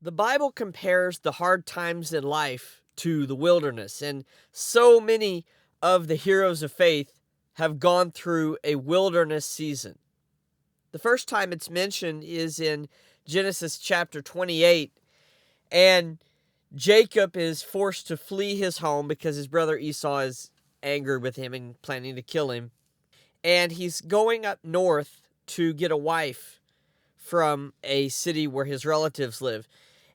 The Bible compares the hard times in life to the wilderness, and so many of the heroes of faith have gone through a wilderness season. The first time it's mentioned is in Genesis chapter 28, and Jacob is forced to flee his home because his brother Esau is angered with him and planning to kill him. And he's going up north to get a wife from a city where his relatives live.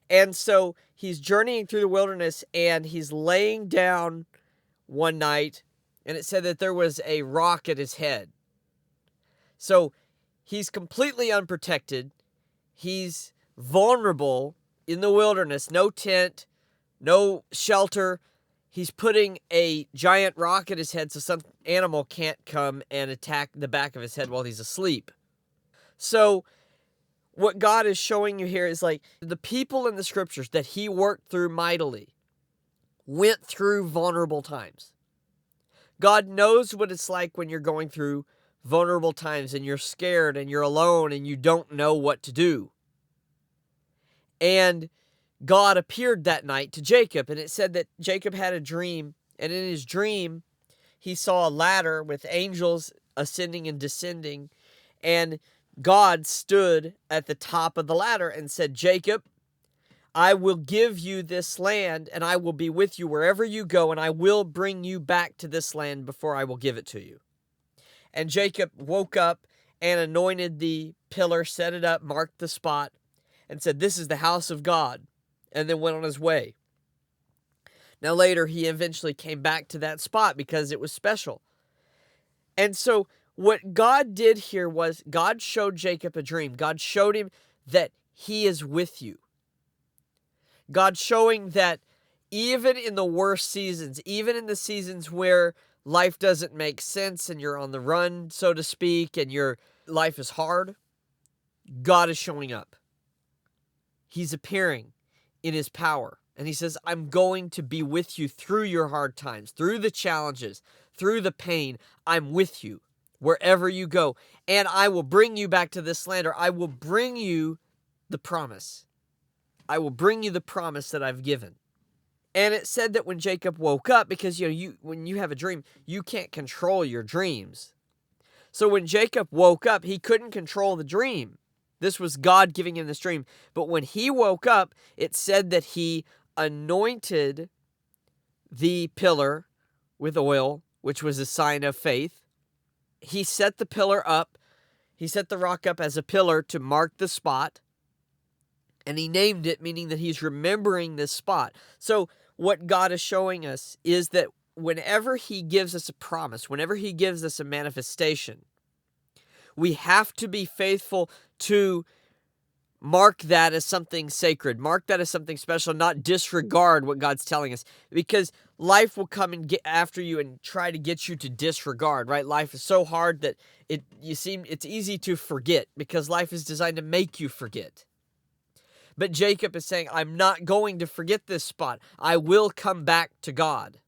And so he's journeying through the wilderness, and he's laying down one night, and it said that there was a rock at his head. So he's completely unprotected. He's vulnerable in the wilderness, no tent, no shelter. He's putting a giant rock at his head so some animal can't come and attack the back of his head while he's asleep. So what God is showing you here is like the people in the scriptures that he worked through mightily went through vulnerable times. God knows what it's like when you're going through vulnerable times and you're scared and you're alone and you don't know what to do. And God appeared that night to Jacob, and it said that Jacob had a dream, and in his dream, he saw a ladder with angels ascending and descending, and God stood at the top of the ladder and said, Jacob, I will give you this land, and I will be with you wherever you go, and I will bring you back to this land before I will give it to you. And Jacob woke up and anointed the pillar, set it up, marked the spot, and said, this is the house of God, and then went on his way. Now later, he eventually came back to that spot because it was special. And so what God did here was God showed Jacob a dream. God showed him that he is with you. God showing that even in the worst seasons, even in the seasons where life doesn't make sense and you're on the run, so to speak, and your life is hard, God is showing up. He's appearing in his power. And he says, I'm going to be with you through your hard times, through the challenges, through the pain. I'm with you wherever you go. And I will bring you back to this land, or I will bring you the promise. I will bring you the promise that I've given. And it said that when Jacob woke up, because when you have a dream, you can't control your dreams. So when Jacob woke up, he couldn't control the dream. This was God giving him this dream. But when he woke up, it said that he anointed the pillar with oil, which was a sign of faith. He set the pillar up. He set the rock up as a pillar to mark the spot. And he named it, meaning that he's remembering this spot. So what God is showing us is that whenever he gives us a promise, whenever he gives us a manifestation, we have to be faithful to mark that as something sacred, mark that as something special, not disregard what God's telling us, because life will come and get after you and try to get you to disregard, right? Life is so hard that it's easy to forget because life is designed to make you forget. But Jacob is saying, I'm not going to forget this spot. I will come back to God.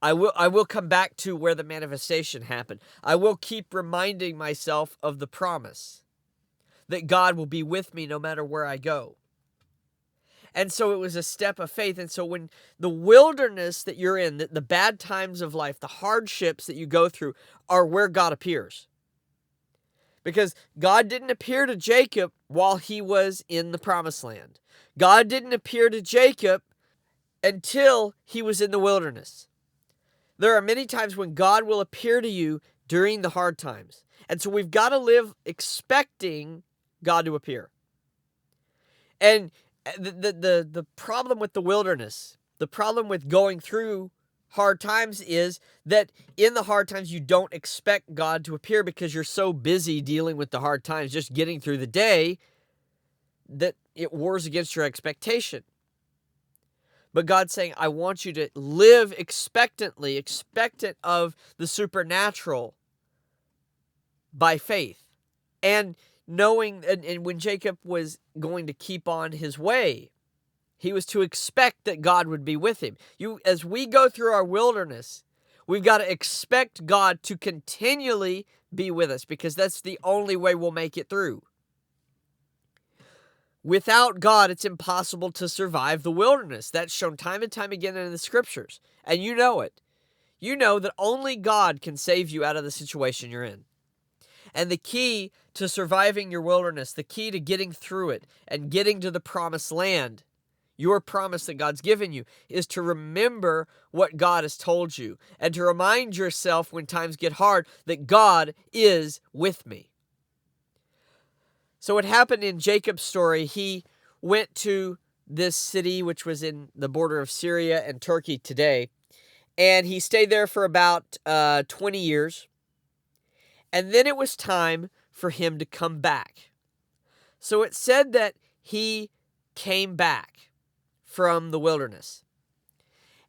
I will come back to where the manifestation happened. I will keep reminding myself of the promise that God will be with me no matter where I go. And so it was a step of faith. And so when the wilderness that you're in, the bad times of life, the hardships that you go through are where God appears. Because God didn't appear to Jacob while he was in the promised land. God didn't appear to Jacob until he was in the wilderness. There are many times when God will appear to you during the hard times. And so we've got to live expecting God to appear. And the problem with the wilderness, the problem with going through hard times is that in the hard times you don't expect God to appear because you're so busy dealing with the hard times, just getting through the day, that it wars against your expectation. But God's saying, I want you to live expectantly, expectant of the supernatural by faith. And knowing, and when Jacob was going to keep on his way, he was to expect that God would be with him. As we go through our wilderness, we've got to expect God to continually be with us because that's the only way we'll make it through. Without God, it's impossible to survive the wilderness. That's shown time and time again in the scriptures. And you know it. You know that only God can save you out of the situation you're in. And the key to surviving your wilderness, the key to getting through it and getting to the promised land, your promise that God's given you, is to remember what God has told you and to remind yourself when times get hard that God is with me. So what happened in Jacob's story, he went to this city, which was in the border of Syria and Turkey today, and he stayed there for about 20 years. And then it was time for him to come back. So it said that he came back from the wilderness.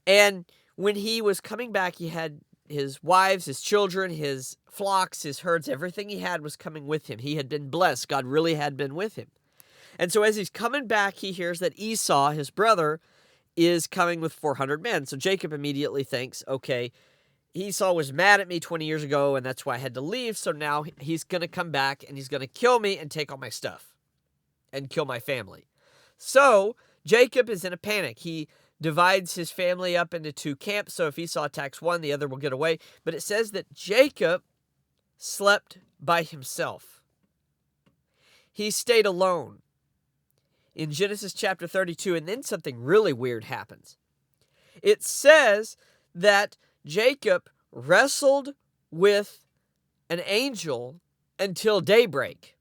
And when he was coming back, he had his wives, his children, his flocks, his herds, everything he had was coming with him. He had been blessed. God really had been with him. And so as he's coming back, he hears that Esau, his brother, is coming with 400 men. So Jacob immediately thinks, okay, Esau was mad at me 20 years ago, and that's why I had to leave. So now he's going to come back, and he's going to kill me and take all my stuff and kill my family. So Jacob is in a panic. He divides his family up into two camps. So if Esau attacks one, the other will get away. But it says that Jacob slept by himself. He stayed alone in Genesis chapter 32, and then something really weird happens. It says that Jacob wrestled with an angel until daybreak.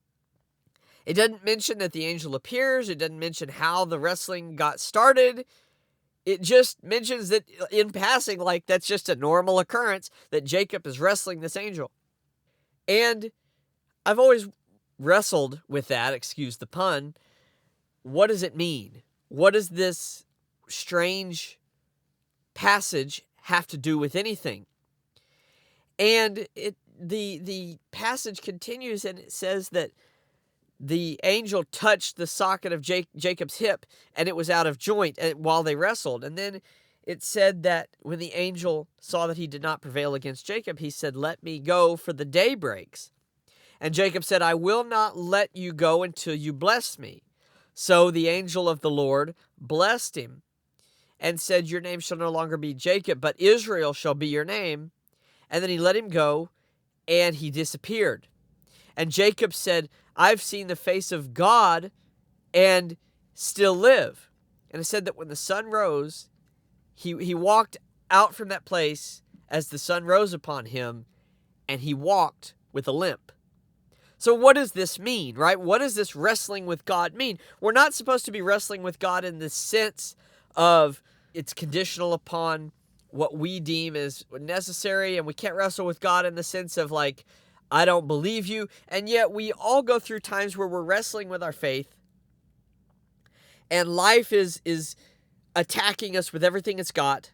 It doesn't mention that the angel appears. It doesn't mention how the wrestling got started. It just mentions that in passing, like that's just a normal occurrence, that Jacob is wrestling this angel. And I've always wrestled with that, excuse the pun. What does it mean? What does this strange passage have to do with anything? And the passage continues, and it says that the angel touched the socket of Jacob's hip, and it was out of joint while they wrestled. And then it said that when the angel saw that he did not prevail against Jacob, he said, "Let me go, for the day breaks." And Jacob said, "I will not let you go until you bless me." So the angel of the Lord blessed him and said, "Your name shall no longer be Jacob, but Israel shall be your name." And then he let him go, and he disappeared. And Jacob said, "I've seen the face of God and still live." And it said that when the sun rose, he walked out from that place as the sun rose upon him, and he walked with a limp. So what does this mean, right? What does this wrestling with God mean? We're not supposed to be wrestling with God in the sense of it's conditional upon what we deem as necessary, and we can't wrestle with God in the sense of like, I don't believe you. And yet we all go through times where we're wrestling with our faith, and life is attacking us with everything it's got,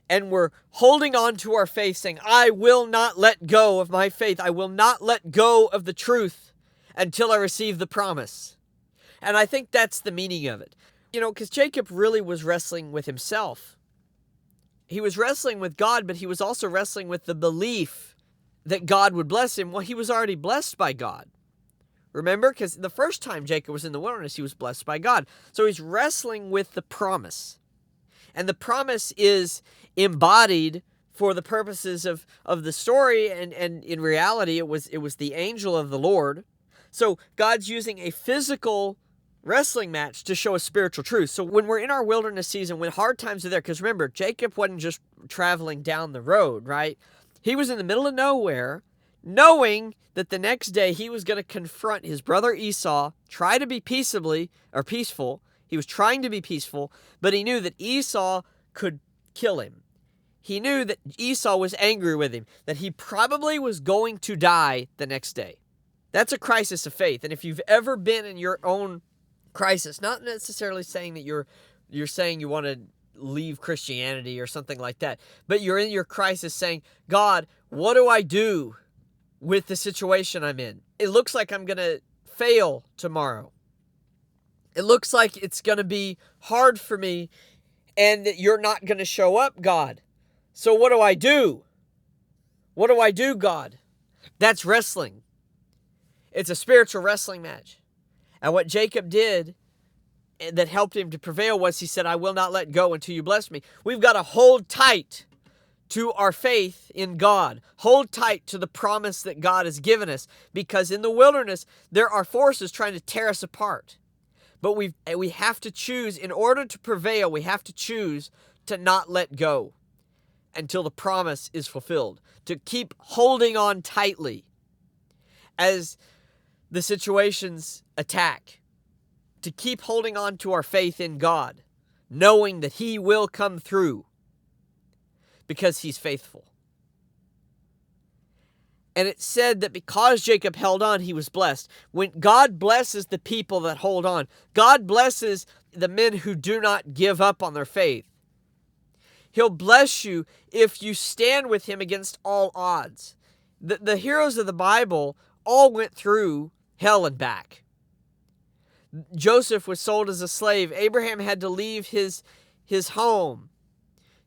and we're holding on to our faith saying, I will not let go of my faith. I will not let go of the truth until I receive the promise. And I think that's the meaning of it. You know, because Jacob really was wrestling with himself. He was wrestling with God, but he was also wrestling with the belief that God would bless him. Well, he was already blessed by God. Remember? Because the first time Jacob was in the wilderness, he was blessed by God. So he's wrestling with the promise. And the promise is embodied for the purposes of the story, and in reality, it was the angel of the Lord. So God's using a physical wrestling match to show a spiritual truth. So when we're in our wilderness season, when hard times are there, because remember, Jacob wasn't just traveling down the road, right? He was in the middle of nowhere, knowing that the next day he was going to confront his brother Esau, try to be peaceful. He was trying to be peaceful, but he knew that Esau could kill him. He knew that Esau was angry with him, that he probably was going to die the next day. That's a crisis of faith. And if you've ever been in your own crisis, not necessarily saying that you're saying you want to leave Christianity or something like that, but you're in your crisis saying, God, what do I do with the situation I'm in? It looks like I'm going to fail tomorrow. It looks like it's going to be hard for me and that you're not going to show up, God. So what do I do? What do I do, God? That's wrestling. It's a spiritual wrestling match. And what Jacob did that helped him to prevail was he said, I will not let go until you bless me. We've got to hold tight to our faith in God. Hold tight to the promise that God has given us, because in the wilderness, there are forces trying to tear us apart. But we have to choose, in order to prevail, we have to choose to not let go until the promise is fulfilled, to keep holding on tightly as the situations attack, to keep holding on to our faith in God, knowing that He will come through because He's faithful. And it said that because Jacob held on, he was blessed. When God blesses the people that hold on, God blesses the men who do not give up on their faith. He'll bless you if you stand with Him against all odds. The heroes of the Bible all went through hell and back. Joseph was sold as a slave. Abraham had to leave his home.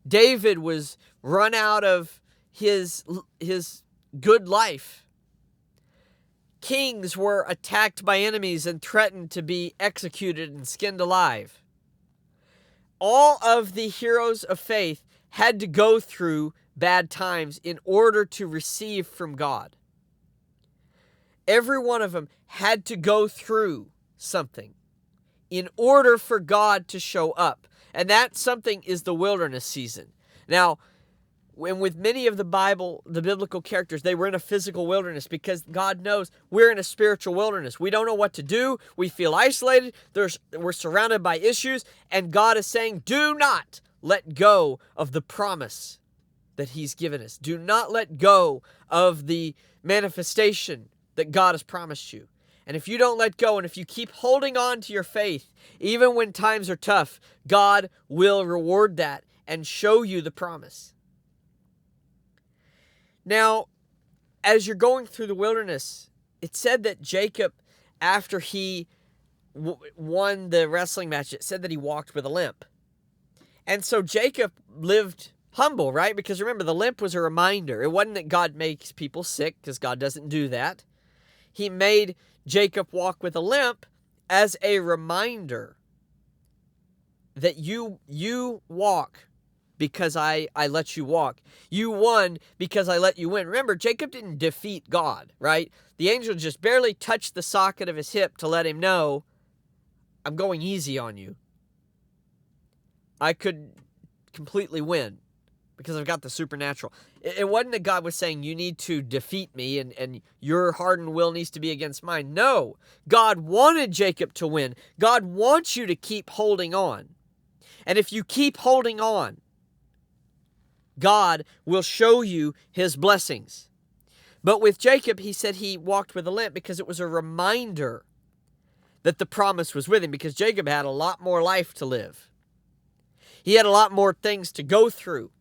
David was run out of his good life. Kings were attacked by enemies and threatened to be executed and skinned alive. All of the heroes of faith had to go through bad times in order to receive from God. Every one of them had to go through something in order for God to show up. And that something is the wilderness season. Now, when with many of the biblical characters, they were in a physical wilderness because God knows we're in a spiritual wilderness. We don't know what to do. We feel isolated. We're surrounded by issues. And God is saying, do not let go of the promise that He's given us. Do not let go of the manifestation that God has promised you. And if you don't let go, and if you keep holding on to your faith, even when times are tough, God will reward that and show you the promise. Now, as you're going through the wilderness, it said that Jacob, after he won the wrestling match, it said that he walked with a limp. And so Jacob lived humble, right? Because remember, the limp was a reminder. It wasn't that God makes people sick, because God doesn't do that. He made Jacob walk with a limp as a reminder that you walk because I let you walk. You won because I let you win. Remember, Jacob didn't defeat God, right? The angel just barely touched the socket of his hip to let him know, I'm going easy on you. I could completely win because I've got the supernatural. It wasn't that God was saying you need to defeat me and your hardened will needs to be against mine. No, God wanted Jacob to win. God wants you to keep holding on. And if you keep holding on, God will show you His blessings. But with Jacob, he said he walked with a limp because it was a reminder that the promise was with him, because Jacob had a lot more life to live. He had a lot more things to go through.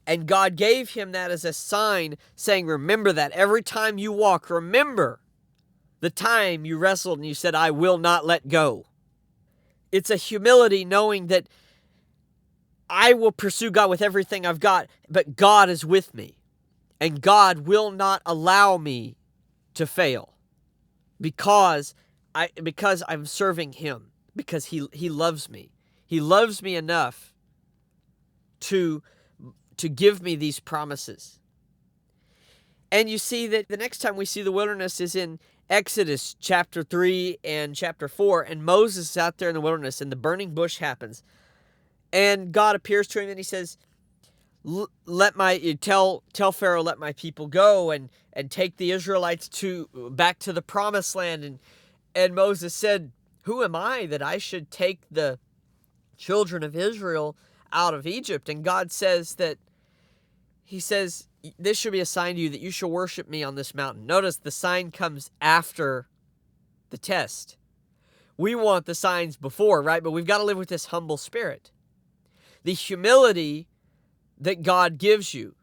And God gave him that as a sign, saying, remember that every time you walk, remember the time you wrestled and you said, I will not let go. It's a humility knowing that I will pursue God with everything I've got, but God is with me. And God will not allow me to fail because I'm serving Him, because He loves me. He loves me enough to give me these promises. And you see that the next time we see the wilderness is in Exodus chapter 3 and chapter 4, and Moses is out there in the wilderness and the burning bush happens. And God appears to him and He says, tell Pharaoh, let my people go and take the Israelites back to the promised land. And Moses said, who am I that I should take the children of Israel out of Egypt? And God says He says, this should be a sign to you that you shall worship me on this mountain. Notice the sign comes after the test. We want the signs before, right? But we've got to live with this humble spirit. The humility that God gives you.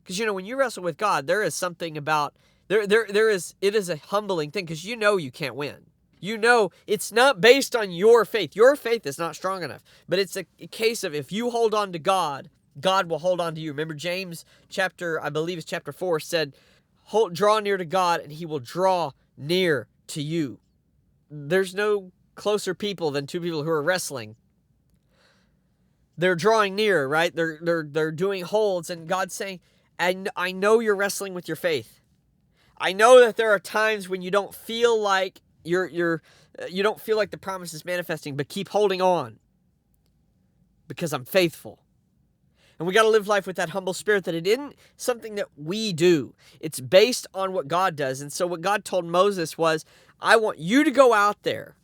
Because, when you wrestle with God, there is something about, it is a humbling thing, because you can't win. It's not based on your faith. Your faith is not strong enough. But it's a case of if you hold on to God, God will hold on to you. Remember James chapter 4 said, draw near to God and He will draw near to you. There's no closer people than two people who are wrestling. They're drawing near, right? They're doing holds, and God's saying, I know you're wrestling with your faith. I know that there are times when you don't feel like you don't feel like the promise is manifesting, but keep holding on because I'm faithful. And we got to live life with that humble spirit that it isn't something that we do. It's based on what God does. And so what God told Moses was, I want you to go out there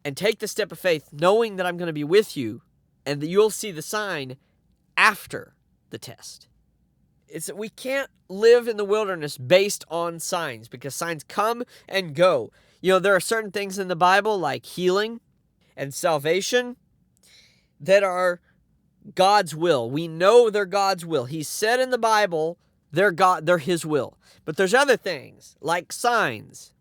and take the step of faith, knowing that I'm going to be with you and that you'll see the sign after the test. It's that we can't live in the wilderness based on signs, because signs come and go. You know, there are certain things in the Bible like healing and salvation that are God's will. We know they're God's will. He said in the Bible, they're his will. But there's other things like signs.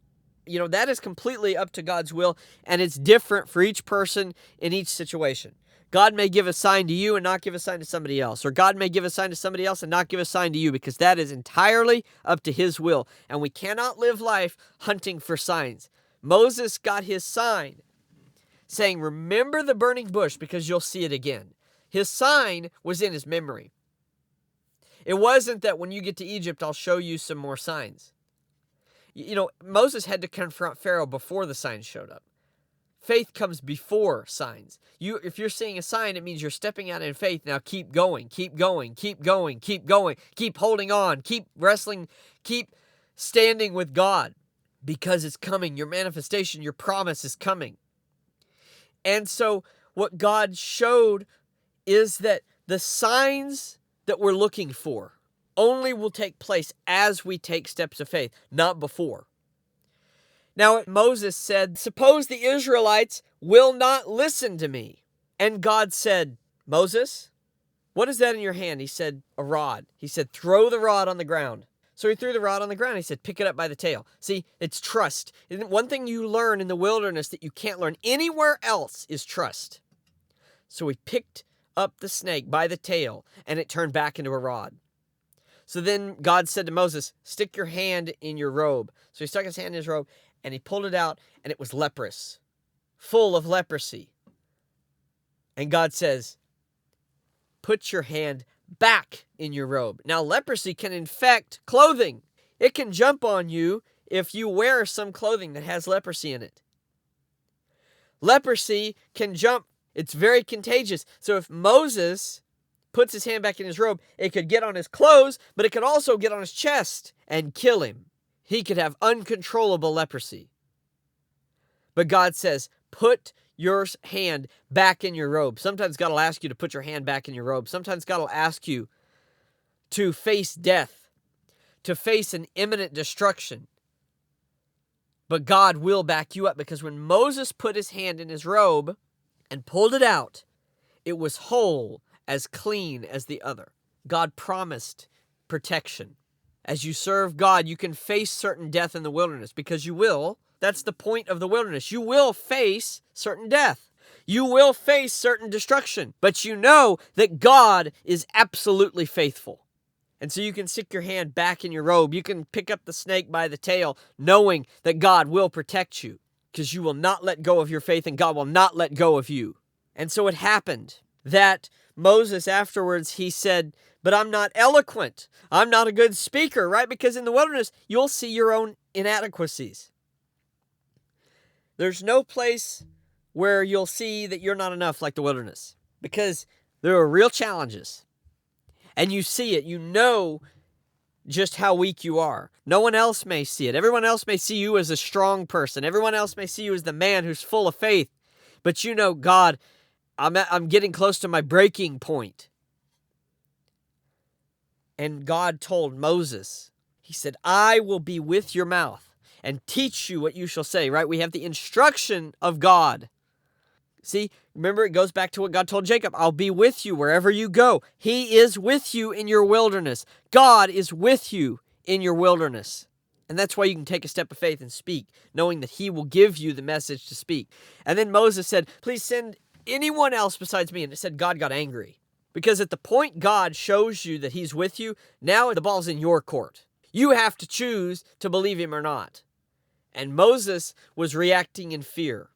You know, that is completely up to God's will, and it's different for each person in each situation. God may give a sign to you and not give a sign to somebody else. Or God may give a sign to somebody else and not give a sign to you, because that is entirely up to his will. And we cannot live life hunting for signs. Moses got his sign saying, remember the burning bush because you'll see it again. His sign was in his memory. It wasn't that when you get to Egypt, I'll show you some more signs. You know, Moses had to confront Pharaoh before the signs showed up. Faith comes before signs. If you're seeing a sign, it means you're stepping out in faith. Now keep going, keep going, keep going, keep going, keep holding on, keep wrestling, keep standing with God, because it's coming. Your manifestation, your promise is coming. And so what God showed is that the signs that we're looking for only will take place as we take steps of faith, not before. Now, Moses said, suppose the Israelites will not listen to me. And God said, Moses, what is that in your hand? He said, a rod. He said, throw the rod on the ground. So he threw the rod on the ground. He said, pick it up by the tail. See, it's trust. One thing you learn in the wilderness that you can't learn anywhere else is trust. So he picked up the snake by the tail, and it turned back into a rod. So then God said to Moses, stick your hand in your robe. So he stuck his hand in his robe, and he pulled it out, and it was leprous, full of leprosy. And God says, put your hand back in your robe. Now, leprosy can infect clothing. It can jump on you if you wear some clothing that has leprosy in it. Leprosy can jump. It's very contagious. So if Moses puts his hand back in his robe, it could get on his clothes, but it could also get on his chest and kill him. He could have uncontrollable leprosy. But God says, put your hand back in your robe. Sometimes God will ask you to put your hand back in your robe. Sometimes God will ask you to face death, to face an imminent destruction. But God will back you up, because when Moses put his hand in his robe and pulled it out, it was whole, as clean as the other. God promised protection. As you serve God, you can face certain death in the wilderness, because you will. That's the point of the wilderness. You will face certain death. You will face certain destruction, but you know that God is absolutely faithful. And so you can stick your hand back in your robe. You can pick up the snake by the tail, knowing that God will protect you, because you will not let go of your faith, and God will not let go of you. And so it happened that Moses afterwards, he said, but I'm not eloquent. I'm not a good speaker, right? Because in the wilderness, you'll see your own inadequacies. There's no place where you'll see that you're not enough like the wilderness, because there are real challenges. And you see it. You know just how weak you are. No one else may see it. Everyone else may see you as a strong person. Everyone else may see you as the man who's full of faith. But you know, God, I'm getting close to my breaking point. And God told Moses, he said, I will be with your mouth and teach you what you shall say, right? We have the instruction of God. See, remember, it goes back to what God told Jacob. I'll be with you wherever you go. He is with you in your wilderness. God is with you in your wilderness. And that's why you can take a step of faith and speak, knowing that he will give you the message to speak. And then Moses said, please send anyone else besides me. And it said God got angry. Because at the point God shows you that he's with you, now the ball's in your court. You have to choose to believe him or not. And Moses was reacting in fear.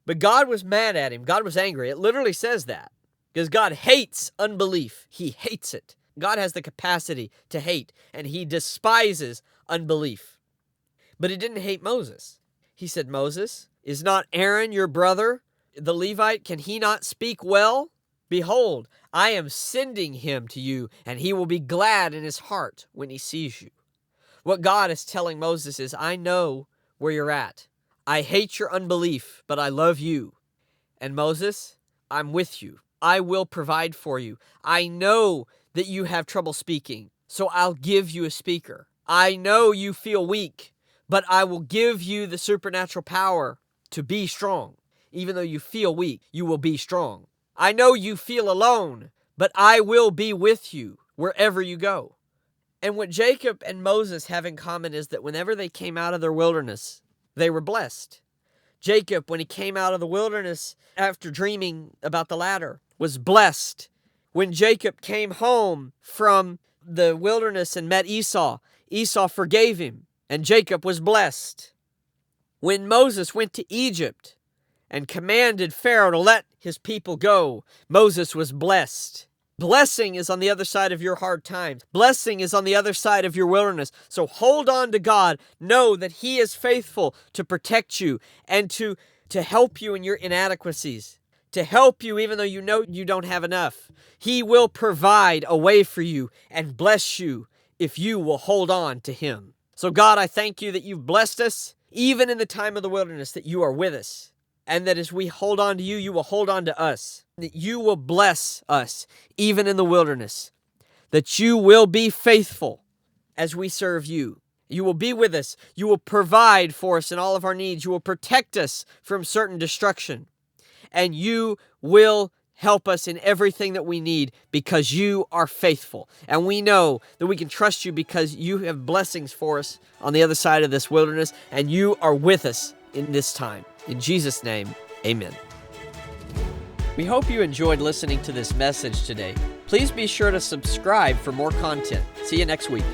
But God was mad at him. God was angry. It literally says that. Because God hates unbelief. He hates it. God has the capacity to hate, and he despises unbelief. But he didn't hate Moses. He said, Moses, is not Aaron your brother, the Levite? Can he not speak well? Behold, I am sending him to you, and he will be glad in his heart when he sees you. What God is telling Moses is, I know where you're at. I hate your unbelief, but I love you. And Moses, I'm with you. I will provide for you. I know that you have trouble speaking, so I'll give you a speaker. I know you feel weak, but I will give you the supernatural power to be strong. Even though you feel weak, you will be strong. I know you feel alone, but I will be with you wherever you go. And what Jacob and Moses have in common is that whenever they came out of their wilderness, they were blessed. Jacob, when he came out of the wilderness after dreaming about the ladder, was blessed. When Jacob came home from the wilderness and met Esau, Esau forgave him, and Jacob was blessed. When Moses went to Egypt and commanded Pharaoh to let his people go, Moses was blessed. Blessing is on the other side of your hard times. Blessing is on the other side of your wilderness. So hold on to God. Know that he is faithful to protect you and to help you in your inadequacies, to help you even though you know you don't have enough. He will provide a way for you and bless you if you will hold on to him. So God, I thank you that you've blessed us, even in the time of the wilderness, that you are with us. And that as we hold on to you, you will hold on to us. That you will bless us, even in the wilderness. That you will be faithful as we serve you. You will be with us. You will provide for us in all of our needs. You will protect us from certain destruction. And you will help us in everything that we need because you are faithful. And we know that we can trust you because you have blessings for us on the other side of this wilderness. And you are with us in this time. In Jesus' name, amen. We hope you enjoyed listening to this message today. Please be sure to subscribe for more content. See you next week.